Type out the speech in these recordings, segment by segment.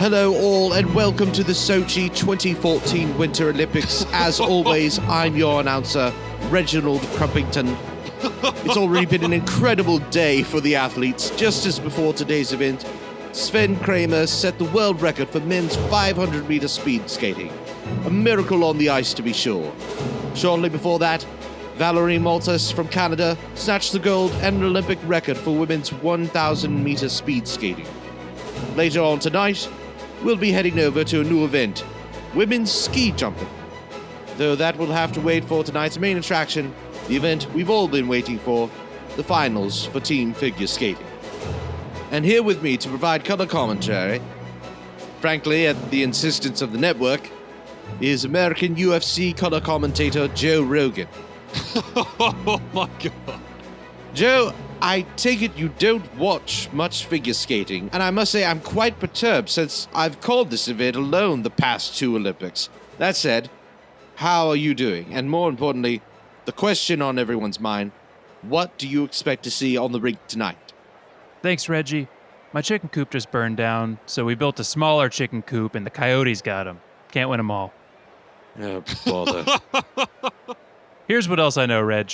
Hello all and welcome to the Sochi 2014 Winter Olympics. As always, I'm your announcer, Reginald Crumpington. It's already been an incredible day for the athletes. Just as before today's event, Sven Kramer set the world record for men's 500-meter speed skating. A miracle on the ice to be sure. Shortly before that, Valerie Maltas from Canada snatched the gold and an Olympic record for women's 1,000-meter speed skating. Later on tonight, we'll be heading over to a new event, women's ski jumping. Though that will have to wait for tonight's main attraction, the event we've all been waiting for, the finals for team figure skating. And here with me to provide color commentary, frankly at the insistence of the network, is American UFC color commentator Joe Rogan. Oh my God. Joe, I take it you don't watch much figure skating, and I must say I'm quite perturbed since I've called this event alone the past two Olympics. That said, how are you doing? And more importantly, the question on everyone's mind, what do you expect to see on the rink tonight? Thanks, Reggie. My chicken coop just burned down, so we built a smaller chicken coop and the coyotes got them. Can't win them all. Oh, bother. Here's what else I know, Reg.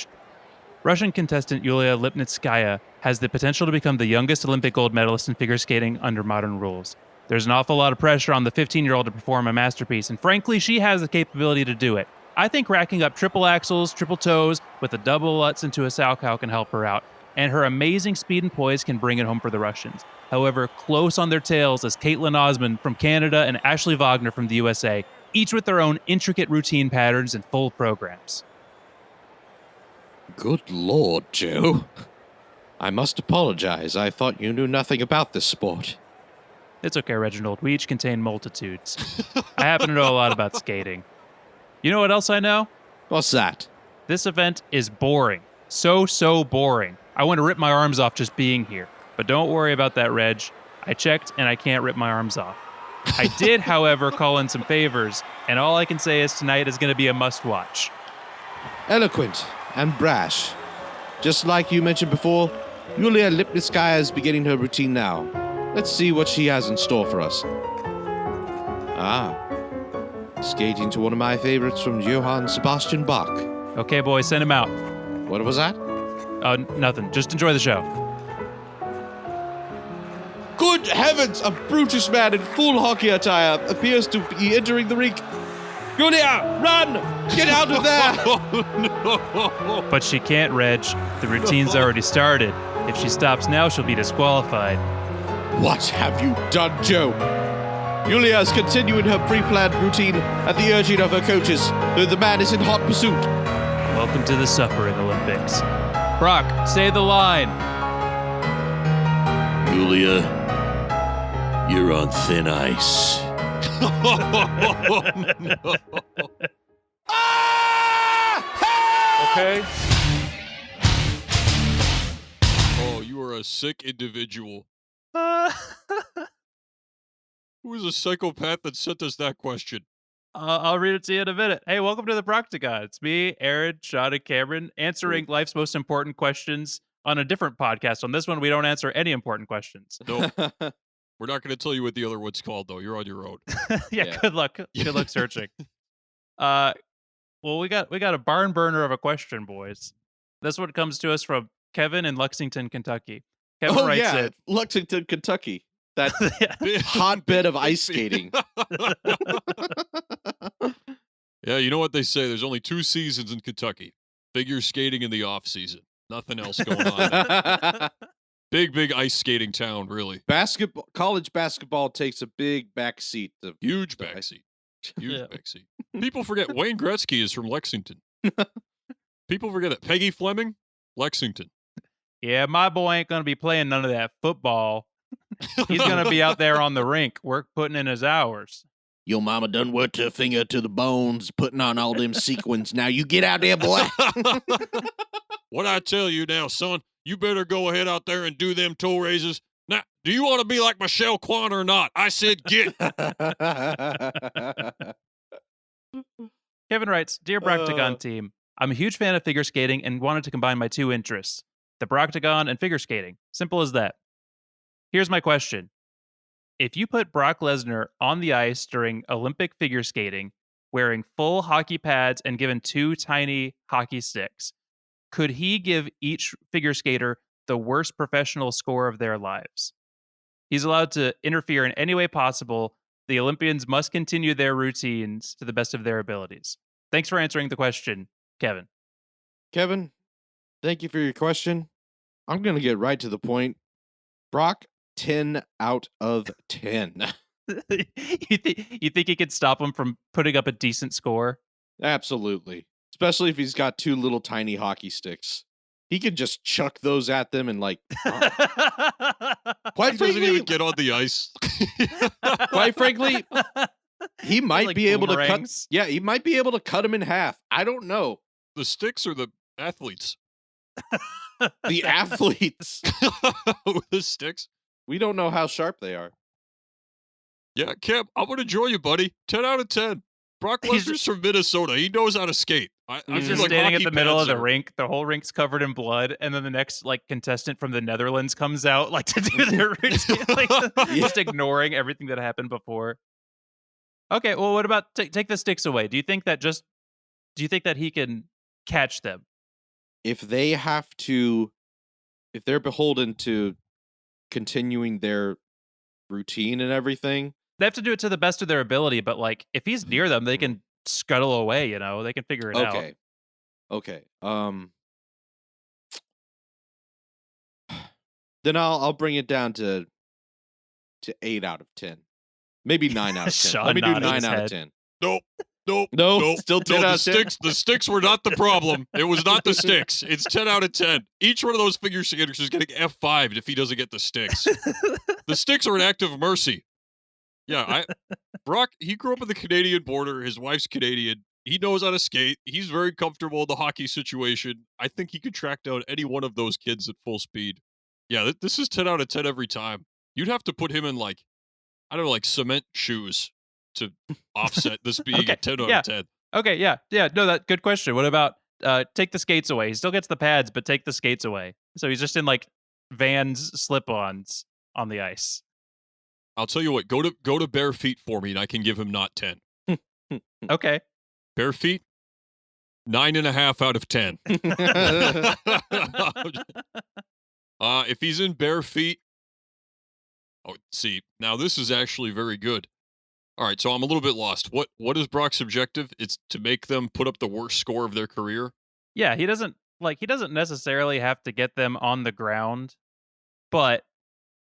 Russian contestant Yulia Lipnitskaya has the potential to become the youngest Olympic gold medalist in figure skating under modern rules. There's an awful lot of pressure on the 15-year-old to perform a masterpiece, and frankly, she has the capability to do it. I think racking up triple axels, triple toes, with a double Lutz into a Salchow can help her out, and her amazing speed and poise can bring it home for the Russians. However, close on their tails is Caitlin Osmond from Canada and Ashley Wagner from the USA, each with their own intricate routine patterns and full programs. Good Lord, Joe. I must apologize. I thought you knew nothing about this sport. It's okay, Reginald. We each contain multitudes. I happen to know a lot about skating. You know what else I know? What's that? This event is boring. So boring. I want to rip my arms off just being here. But don't worry about that, Reg. I checked and I can't rip my arms off. I did, however, call in some favors, and all I can say is tonight is going to be a must-watch. Eloquent and brash. Just like you mentioned before, Yulia Lipnitskaya is beginning her routine now. Let's see what she has in store for us. Skating to one of my favorites from Johann Sebastian Bach. Okay, boys, send him out. What was that? Nothing. Just enjoy the show. Good heavens! A brutish man in full hockey attire appears to be entering the rink. Yulia, run! Get out of there! But she can't, Reg. The routine's already started. If she stops now, she'll be disqualified. What have you done, Joe? Yulia is continuing her pre-planned routine at the urging of her coaches, though the man is in hot pursuit. Welcome to the suffering Olympics. Brock, say the line. Yulia, you're on thin ice. No. Okay. Oh, you are a sick individual. Who is a psychopath that sent us that question? I'll read it to you in a minute. Hey, welcome to the Proctagon. It's me, Aaron, Sean, and Cameron, answering life's most important questions on a different podcast. On this one, we don't answer any important questions. No. We're not going to tell you what the other one's called, though. You're on your own. Yeah, good luck. Good luck searching. Well, we got a barn burner of a question, boys. This one comes to us from Kevin in Lexington, Kentucky. Kevin writes it. Lexington, Kentucky. That hotbed of ice skating. Yeah, you know what they say. There's only 2 seasons in Kentucky. Figure skating in the off season. Nothing else going on. Big ice skating town, really. College basketball takes a big back seat. Huge backseat. Huge backseat. People forget Wayne Gretzky is from Lexington. People forget that Peggy Fleming, Lexington. Yeah, my boy ain't going to be playing none of that football. He's going to be out there on the rink, putting in his hours. Your mama done worked her finger to the bones, putting on all them sequins. Now you get out there, boy. What I tell you now, son, you better go ahead out there and do them toe raises. Now, do you want to be like Michelle Kwan or not? I said get. Kevin writes, Dear Proctagon team, I'm a huge fan of figure skating and wanted to combine my 2 interests, the Proctagon and figure skating. Simple as that. Here's my question. If you put Brock Lesnar on the ice during Olympic figure skating, wearing full hockey pads and given 2 tiny hockey sticks, could he give each figure skater the worst professional score of their lives? He's allowed to interfere in any way possible. The Olympians must continue their routines to the best of their abilities. Thanks for answering the question, Kevin. Kevin, thank you for your question. I'm going to get right to the point. Brock, 10 out of 10. You think he could stop him from putting up a decent score? Absolutely. Especially if he's got 2 little tiny hockey sticks. He could just chuck those at them and Quite Quite he doesn't even frankly, get on the ice. quite frankly, he might like be able to cut. boomerangs. Yeah, he might be able to cut him in half. I don't know. The sticks or the athletes? The athletes. With the sticks? We don't know how sharp they are. Yeah, Cam, I'm going to join you, buddy. 10 out of 10. Brock He's Lesnar's from Minnesota. He knows how to skate. I He's feel just like standing at hockey the middle of pads the are- rink. The whole rink's covered in blood, and then the next contestant from the Netherlands comes out to do their routine, just ignoring everything that happened before. Okay, well, what about take the sticks away? Do you think that he can catch them? If they're beholden to continuing their routine and everything, They have to do it to the best of their ability, but if he's near them, they can scuttle away. They can figure it out. Okay. Then I'll bring it down to 8 out of 10. Maybe 9 out of 10. Sean Let me do nodded 9 his out of head. 10. Nope. No, still 10 No, out of 10. the sticks were not the problem. It was not the sticks. It's 10 out of 10. Each one of those figure skaters is getting F5'd if he doesn't get the sticks. The sticks are an act of mercy. Yeah, Brock, he grew up at the Canadian border. His wife's Canadian. He knows how to skate. He's very comfortable in the hockey situation. I think he could track down any one of those kids at full speed. Yeah, this is 10 out of 10 every time. You'd have to put him in cement shoes to offset this being Okay, a 10 out yeah. of 10. Okay, yeah. No, that good question. What about take the skates away? He still gets the pads, but take the skates away. So he's just in Vans slip-ons on the ice. I'll tell you what, go to bare feet for me, and I can give him not 10. Okay. Bare feet, 9.5 out of 10. If he's in bare feet, see, now this is actually very good. All right, so I'm a little bit lost. What is Brock's objective? It's to make them put up the worst score of their career? Yeah, he doesn't necessarily have to get them on the ground, but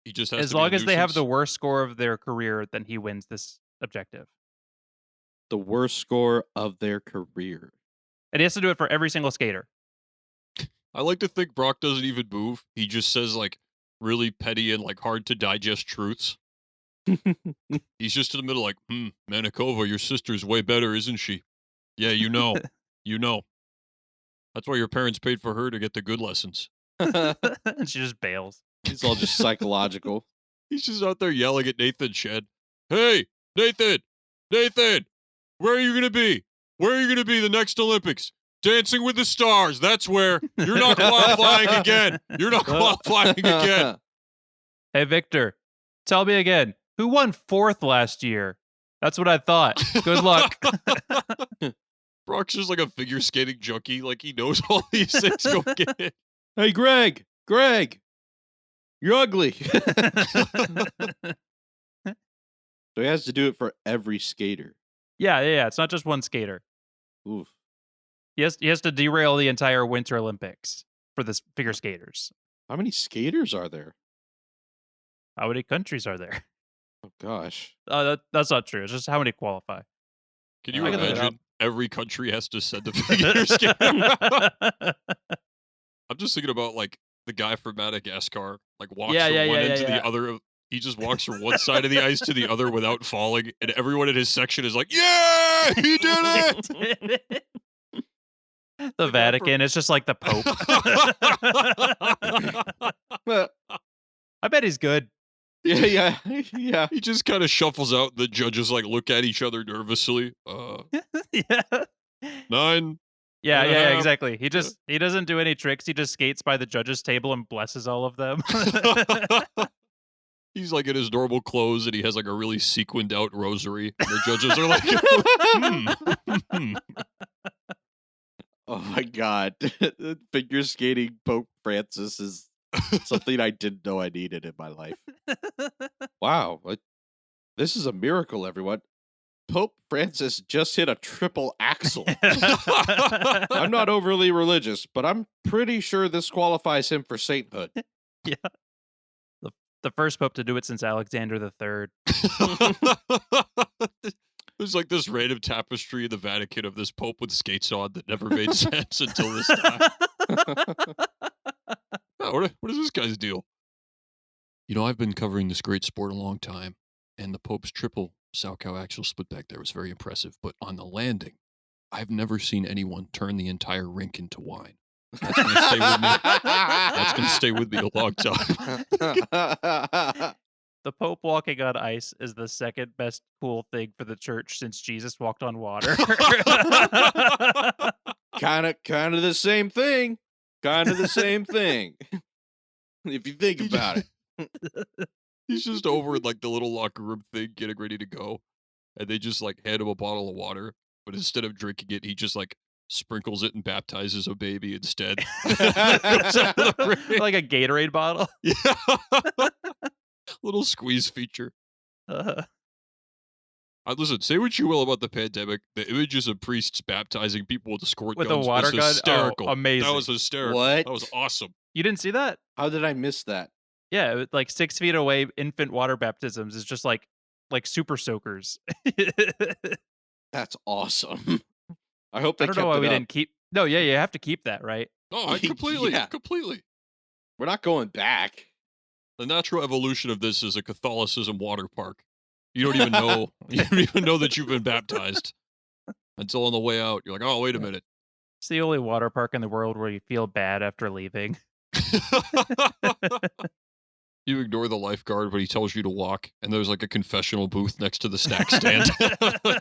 He just has as to be a long as they have the nuisance? worst score of their career, then he wins this objective. The worst score of their career. And he has to do it for every single skater. I like to think Brock doesn't even move. He just says really petty and hard to digest truths. He's just in the middle Manikova, your sister's way better, isn't she? Yeah, you know. You know. That's why your parents paid for her to get the good lessons. And she just bails. It's all just psychological. He's just out there yelling at Nathan Shed. Hey, Nathan! Where are you going to be? Where are you going to be the next Olympics? Dancing with the Stars. That's where. You're not qualifying again. You're not qualifying again. Hey, Victor, tell me again, who won 4th last year? That's what I thought. Good luck. Brock's just like a figure skating junkie. He knows all these things going in. Hey, Greg, you're ugly. So he has to do it for every skater. Yeah. It's not just one skater. Oof. He has to derail the entire Winter Olympics for the figure skaters. How many skaters are there? How many countries are there? Oh, gosh. That's not true. It's just how many qualify. Can you I can look it imagine every country has to send a figure skater? I'm just thinking about the guy from Madagascar, walks from one end to the other. He just walks from one side of the ice to the other without falling, and everyone in his section is like, "Yeah, he did it!" The Vatican is just like the Pope. Well, I bet he's good. yeah. He just kind of shuffles out. The judges look at each other nervously. Yeah. 9. Yeah, Yeah. exactly. He doesn't do any tricks. He just skates by the judges' table and blesses all of them. He's like in his normal clothes and he has like a really sequined out rosary. And the judges are like, Oh my God. Figure skating Pope Francis is something I didn't know I needed in my life. Wow. This is a miracle, everyone. Pope Francis just hit a triple axel. I'm not overly religious, but I'm pretty sure this qualifies him for sainthood. Yeah. The first pope to do it since Alexander III. There's like this random tapestry in the Vatican of this pope with skates on that never made sense until this time. Oh, what is this guy's deal? You know, I've been covering this great sport a long time, and the Pope's triple Salchow axle split back there was very impressive. But on the landing, I've never seen anyone turn the entire rink into wine. That's going to stay with me. That's going to stay with me a long time. The Pope walking on ice is the second best cool thing for the church since Jesus walked on water. Kind of the same thing. Kind of the same thing. If you think about it. He's just over in like the little locker room thing, getting ready to go. And they just like hand him a bottle of water. But instead of drinking it, he just like sprinkles it and baptizes a baby instead. Like a Gatorade bottle. Yeah. Little squeeze feature. Listen, say what you will about the pandemic. The images of priests baptizing people with the squirt With guns a water was gun? hysterical. Oh, amazing. That was hysterical. What? That was awesome. You didn't see that? How did I miss that? Yeah, it was like 6 feet away, infant water baptisms is just like super soakers. That's awesome. I hope they I don't kept know why it we up. didn't keep. No, yeah, you have to keep that, right? No, I completely. Yeah. We're not going back. The natural evolution of this is a Catholicism water park. You don't even know. You don't even know that you've been baptized until on the way out. You're like, oh, wait a minute. It's the only water park in the world where you feel bad after leaving. You ignore the lifeguard, but he tells you to walk, and there's like a confessional booth next to the snack stand.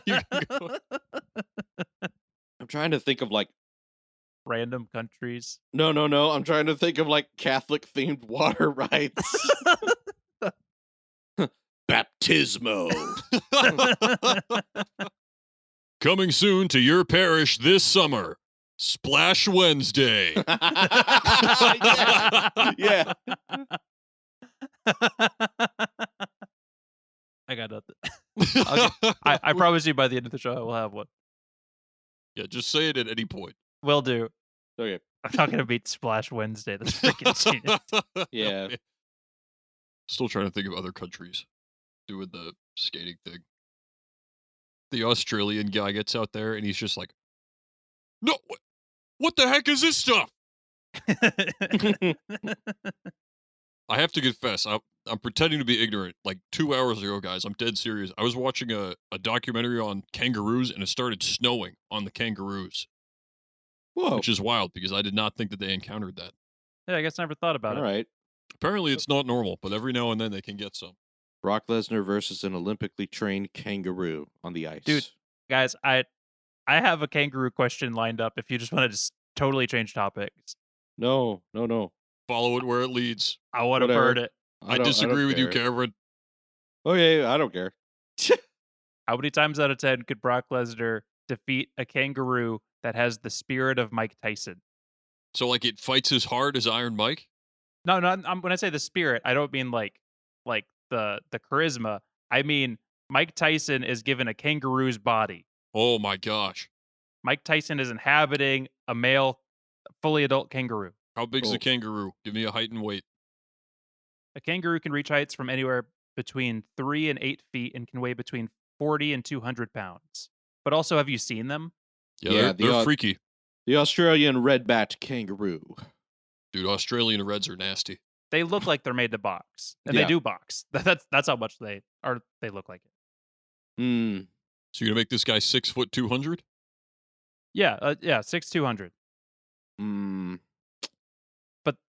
You can go. I'm trying to think of like Random countries. No. I'm trying to think of like Catholic themed water rides. Baptismo. Coming soon to your parish this summer. Splash Wednesday. Yeah. I got nothing. I promise you by the end of the show I will have one. Yeah, just say it at any point. Will do. Okay. I'm not gonna beat Splash Wednesday. That's freaking genius. Yeah. Still trying to think of other countries doing the skating thing. The Australian guy gets out there and he's just like, no, what the heck is this stuff? I have to confess, I'm pretending to be ignorant. Like 2 hours ago, guys, I'm dead serious. I was watching a documentary on kangaroos and it started snowing on the kangaroos. Whoa. Which is wild because I did not think that they encountered that. Yeah, I guess I never thought about All it. right. Apparently it's not normal, but every now and then they can get some. Brock Lesnar versus an Olympically trained kangaroo on the ice. Dude. Guys, I have a kangaroo question lined up if you just want to just totally change topics. No. Follow it where it leads. I want to burn it. I disagree with you, Cameron. Okay, I don't care. How many times out of 10 could Brock Lesnar defeat a kangaroo that has the spirit of Mike Tyson? So, like, it fights as hard as Iron Mike? No, when I say the spirit, I don't mean like the charisma. I mean Mike Tyson is given a kangaroo's body. Oh my gosh. Mike Tyson is inhabiting a male, fully adult kangaroo. How big's a kangaroo? Give me a height and weight. A kangaroo can reach heights from anywhere between 3 and 8 feet and can weigh between 40 and 200 pounds. But also, have you seen them? Yeah, they're freaky. The Australian redback kangaroo. Dude, Australian reds are nasty. They look like they're made to box, and they do box. That's how much they look like it. So you're gonna make this guy 6'2"? Yeah, 6'2".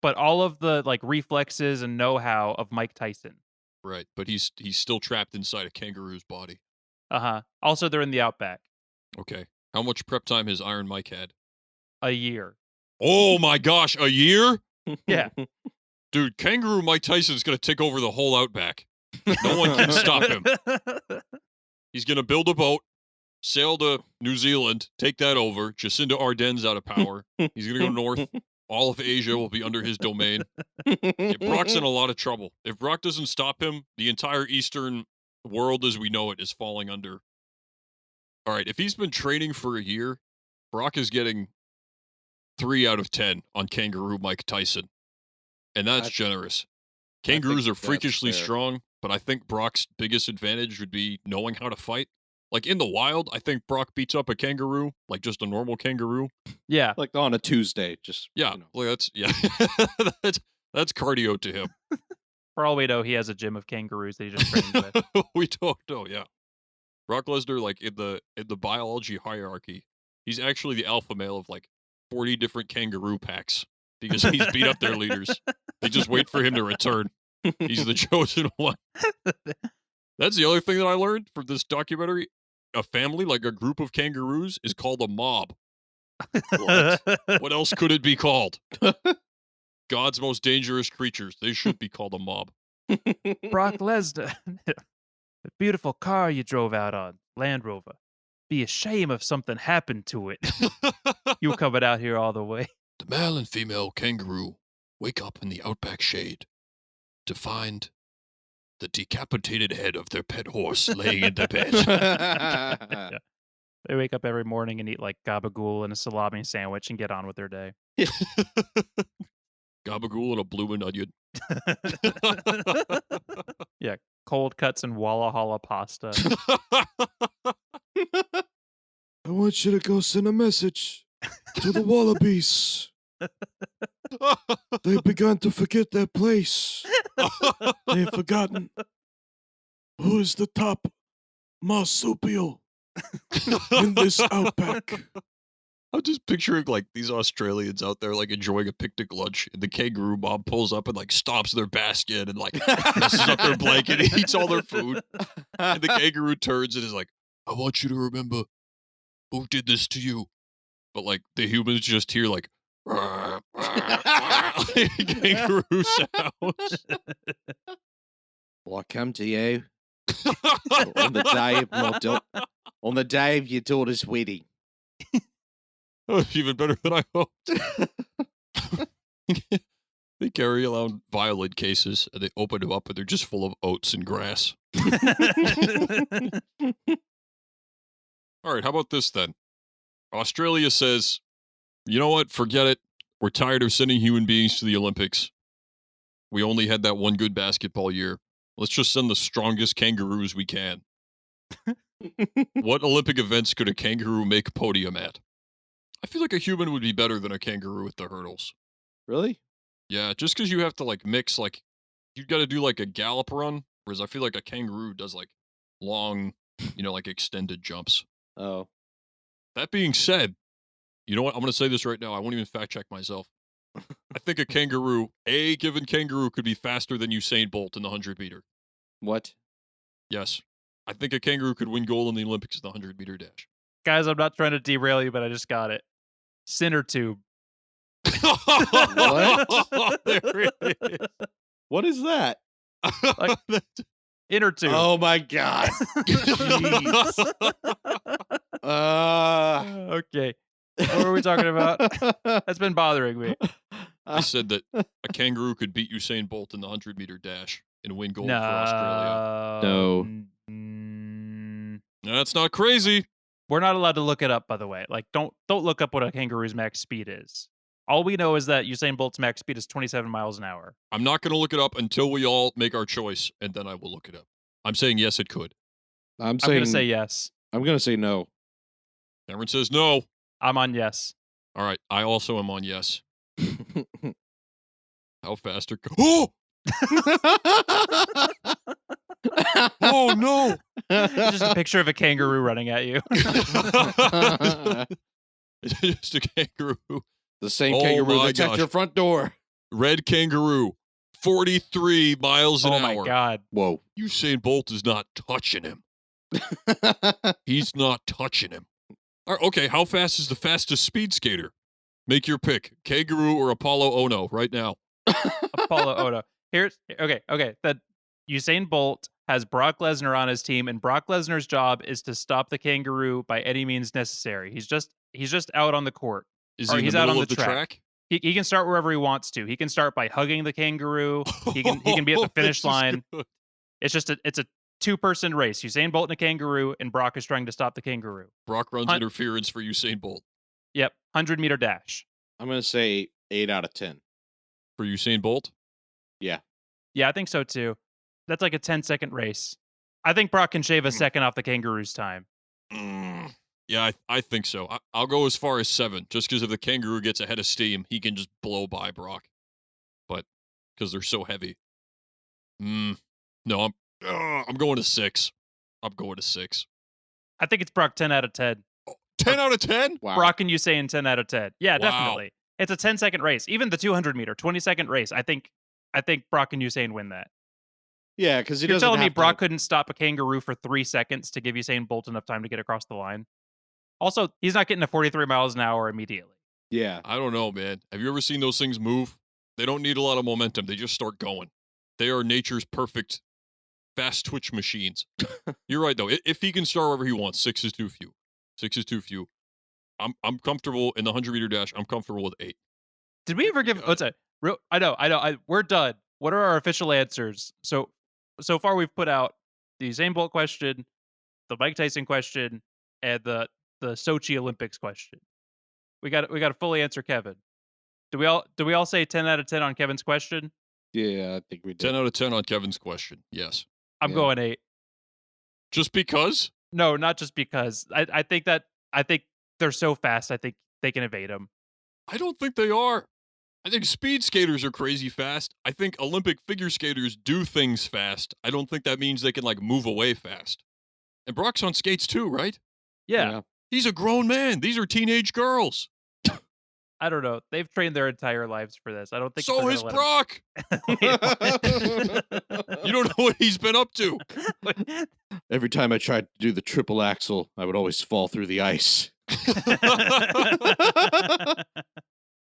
But all of the like reflexes and know-how of Mike Tyson. Right, but he's still trapped inside a kangaroo's body. Also, they're in the outback. Okay. How much prep time has Iron Mike had? A year. Oh my gosh, a year? Yeah. Dude, kangaroo Mike Tyson's gonna take over the whole outback. No one can stop him. He's going to build a boat, sail to New Zealand, take that over. Jacinda Ardern's out of power. He's going to go north. All of Asia will be under his domain. Brock's in a lot of trouble. If Brock doesn't stop him, the entire Eastern world as we know it is falling under. All right, if he's been training for a year, Brock is getting 3 out of 10 on Kangaroo Mike Tyson. And that's generous. Kangaroos are freakishly strong, but I think Brock's biggest advantage would be knowing how to fight. Like in the wild, I think Brock beats up a kangaroo, like just a normal kangaroo. Yeah. Like on a Tuesday, just Yeah, like that's cardio to him. For all we know, he has a gym of kangaroos that he just trains with. We don't know, yeah. Brock Lesnar, like in the biology hierarchy, he's actually the alpha male of like 40 different kangaroo packs because he's beat up their leaders. They just wait for him to return. He's the chosen one. That's the other thing that I learned from this documentary. A family, like a group of kangaroos, is called a mob. What else could it be called? God's most dangerous creatures. They should be called a mob. Brock Lesnar, the beautiful car you drove out on, Land Rover. Be a shame if something happened to it. You coming out here all the way. The male and female kangaroo wake up in the outback shade to find the decapitated head of their pet horse laying in their bed. Yeah. They wake up every morning and eat like gabagool and a salami sandwich and get on with their day. Gabagool and a bloomin' onion. Yeah, cold cuts and Walla Holla pasta. I want you to go send a message to the wallabies. They've begun to forget their place. They've forgotten who is the top marsupial in this outback. I'm just picturing like these Australians out there like enjoying a picnic lunch, and the kangaroo mob pulls up and like stomps their basket and like messes up their blanket and eats all their food. And the kangaroo turns and is like, I want you to remember who did this to you. But like the humans just hear like kangaroo sounds. Well, I come to you on the day of your daughter's wedding. Oh, even better than I hoped. They carry around violin cases and they open them up and they're just full of oats and grass. All right, how about this then? Australia says, you know what? Forget it. We're tired of sending human beings to the Olympics. We only had that one good basketball year. Let's just send the strongest kangaroos we can. What Olympic events could a kangaroo make podium at? I feel like a human would be better than a kangaroo with the hurdles. Really? Yeah, just because you have to like mix, like you've got to do like a gallop run, whereas I feel like a kangaroo does like long, like extended jumps. Oh. That being said, you know what? I'm going to say this right now. I won't even fact check myself. I think a given kangaroo could be faster than Usain Bolt in the 100-meter. What? Yes. I think a kangaroo could win gold in the Olympics in the 100-meter dash. Guys, I'm not trying to derail you, but I just got it. Center tube. What? There it is. What is that? Inner tube. Oh my god. Jeez. Okay. What were we talking about? That's been bothering me. I said that a kangaroo could beat Usain Bolt in the 100-meter dash and win gold for Australia. No. That's not crazy. We're not allowed to look it up, by the way. Like, don't look up what a kangaroo's max speed is. All we know is that Usain Bolt's max speed is 27 miles an hour. I'm not going to look it up until we all make our choice, and then I will look it up. I'm saying yes, it could. I'm going to say yes. I'm going to say no. Cameron says no. I'm on yes. All right, I also am on yes. How fast are... Oh! Oh, no! It's just a picture of a kangaroo running at you. It's just a kangaroo. The same kangaroo that's at your front door. Red kangaroo, 43 miles an hour. Oh my god. Whoa. Usain Bolt is not touching him. He's not touching him. All right, okay, how fast is the fastest speed skater? Make your pick. Kangaroo or Apollo Ono right now. Apollo Ono. Okay. Usain Bolt has Brock Lesnar on his team, and Brock Lesnar's job is to stop the kangaroo by any means necessary. He's just out on the court. Is Or he in he's the out middle on of the the track? He can start wherever he wants to. He can start by hugging the kangaroo. He can be at the finish This is line. good. It's a 2-person race. Usain Bolt and a kangaroo, and Brock is trying to stop the kangaroo. Brock runs Hun- interference for Usain Bolt. Yep, 100-meter dash. I'm going to say 8 out of 10. For Usain Bolt? Yeah. Yeah, I think so too. That's like a 10-second race. I think Brock can shave a second off the kangaroo's time. Yeah, I think so. I'll go as far as 7, just because if the kangaroo gets ahead of steam, he can just blow by Brock. But because they're so heavy. No, I'm going to 6. I'm going to 6. I think it's Brock 10 out of 10. 10 out of 10? Wow. Brock and Usain 10 out of 10. Yeah, Wow. definitely. It's a 10-second race. Even the 200-meter, 20-second race. I think Brock and Usain win that. Yeah, because he You're doesn't telling me have Brock to... couldn't stop a kangaroo for 3 seconds to give Usain Bolt enough time to get across the line? Also, he's not getting to 43 miles an hour immediately. Yeah. I don't know, man. Have you ever seen those things move? They don't need a lot of momentum. They just start going. They are nature's perfect fast twitch machines. You're right, though. If he can start wherever he wants, 6 is too few. 6 is too few. I'm comfortable in the 100-meter dash. I'm comfortable with 8. Did we ever give... What's that? I know. We're done. What are our official answers? So far we've put out the Usain Bolt question, the Mike Tyson question, and the Sochi Olympics question. We got to fully answer Kevin. Do we all say 10 out of 10 on Kevin's question? Yeah, I think we did. 10 out of 10 on Kevin's question. Yes. I'm Yeah. going 8. Just because? No, not just because. I think they're so fast. I think they can evade them. I don't think they are. I think speed skaters are crazy fast. I think Olympic figure skaters do things fast. I don't think that means they can, move away fast. And Brock's on skates too, right? Yeah. He's a grown man. These are teenage girls. I don't know. They've trained their entire lives for this. I don't think So they're is gonna Brock. let 'em- You don't know what he's been up to. Every time I tried to do the triple axel, I would always fall through the ice.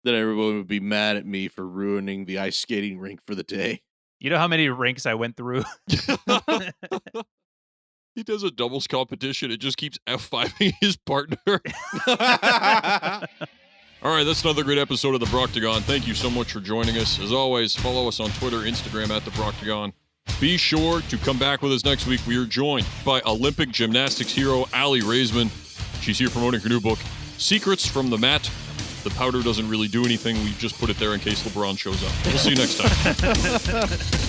Then everyone would be mad at me for ruining the ice skating rink for the day. You know how many rinks I went through? He does a doubles competition. It just keeps F5ing his partner. All right, that's another great episode of The Broctagon. Thank you so much for joining us. As always, follow us on Twitter, Instagram at The Broctagon. Be sure to come back with us next week. We are joined by Olympic gymnastics hero Allie Raisman. She's here promoting her new book, Secrets from the Mat. The powder doesn't really do anything. We just put it there in case LeBron shows up. We'll see you next time.